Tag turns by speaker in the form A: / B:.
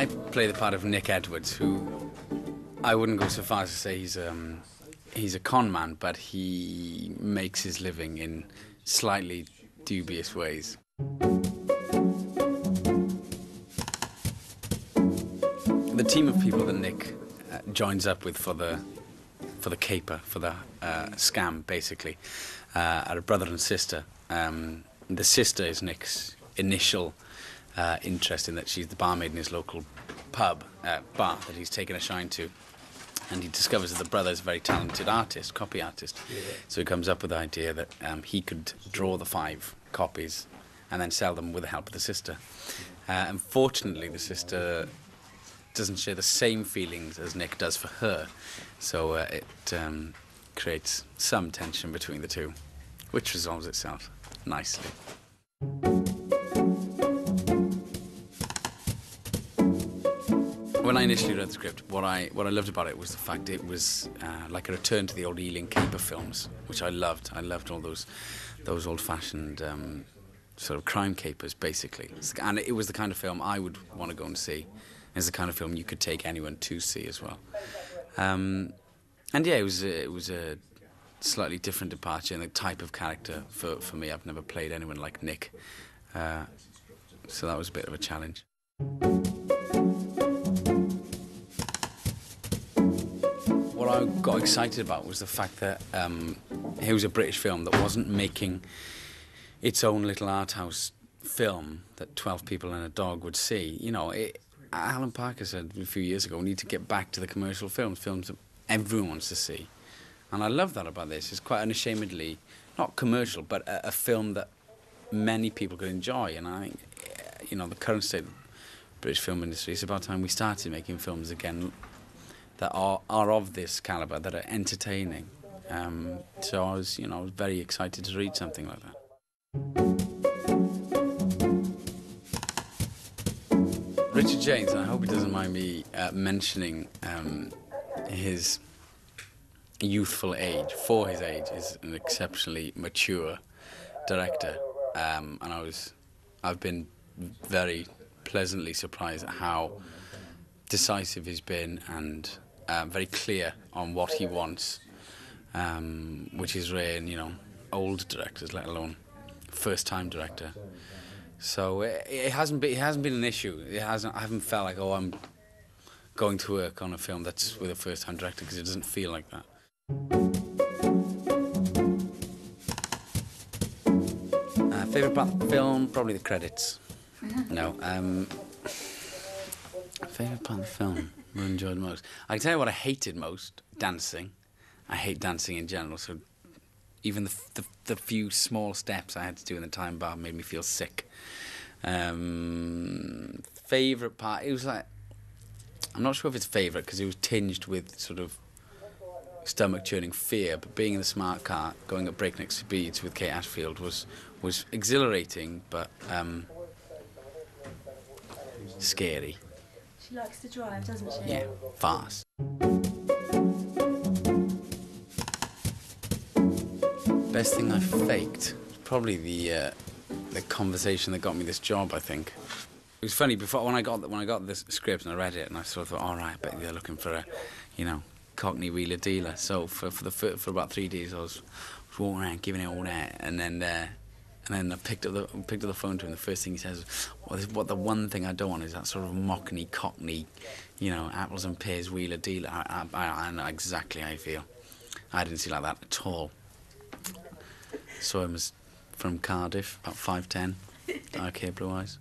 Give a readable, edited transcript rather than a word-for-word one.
A: I play the part of Nick Edwards, who I wouldn't go so far as to say he's a con man, but he makes his living in slightly dubious ways. The team of people that Nick joins up with for the caper, for the scam, basically, are a brother and sister. The sister is Nick's initial interest in that she's the barmaid in his local bar that he's taken a shine to. And he discovers that the brother is a very talented artist, copy artist. Yeah. So he comes up with the idea that he could draw the 5 copies and then sell them with the help of the sister. Unfortunately, the sister doesn't share the same feelings as Nick does for her. So it creates some tension between the two, which resolves itself nicely. When I initially read the script, what I loved about it was the fact it was like a return to the old Ealing caper films, which I loved. I loved all those old-fashioned sort of crime capers, basically. And it was the kind of film I would want to go and see. It's the kind of film you could take anyone to see as well. And yeah, it was a slightly different departure in the type of character for me. I've never played anyone like Nick, so that was a bit of a challenge. What I got excited about was the fact that it was a British film that wasn't making its own little art house film that 12 people and a dog would see. You know, Alan Parker said a few years ago, we need to get back to the commercial films that everyone wants to see. And I love that about this. It's quite unashamedly, not commercial, but a film that many people could enjoy. And I think, you know, the current state of the British film industry, it's about time we started making films again that are of this calibre, that are entertaining. So I was very excited to read something like that. Richard James, and I hope he doesn't mind me mentioning his youthful age. For his age, is an exceptionally mature director, and I've been very pleasantly surprised at how decisive he's been and very clear on what he wants, which is rare in old directors, let alone first-time director. So it hasn't been an issue. I haven't felt like, oh, I'm going to work on a film that's with a first-time director, because it doesn't feel like that. Favourite part of the film? Probably the credits. No. Favourite part of the film I enjoyed most? I can tell you what I hated most: dancing. I hate dancing in general, so even the few small steps I had to do in the time bar made me feel sick. Favourite part? It was like, I'm not sure if it's favourite, because it was tinged with sort of stomach-churning fear, but being in the smart car, going at breakneck speeds with Kate Ashfield was exhilarating, but scary.
B: She likes to drive, doesn't she?
A: Yeah, fast. Best thing I faked? Probably the conversation that got me this job, I think. It was funny, when I got this script and I read it, and I sort of thought, all right, I bet they're looking for a, Cockney wheeler dealer. So for about 3 days I was walking around giving it all that, and then I picked up the phone to him. The first thing he says, "What the one thing I don't want is that sort of mockney Cockney, apples and pears wheeler dealer." I know exactly how I feel. I didn't see like that at all. Saw him as from Cardiff, about 5'10", dark hair, blue eyes.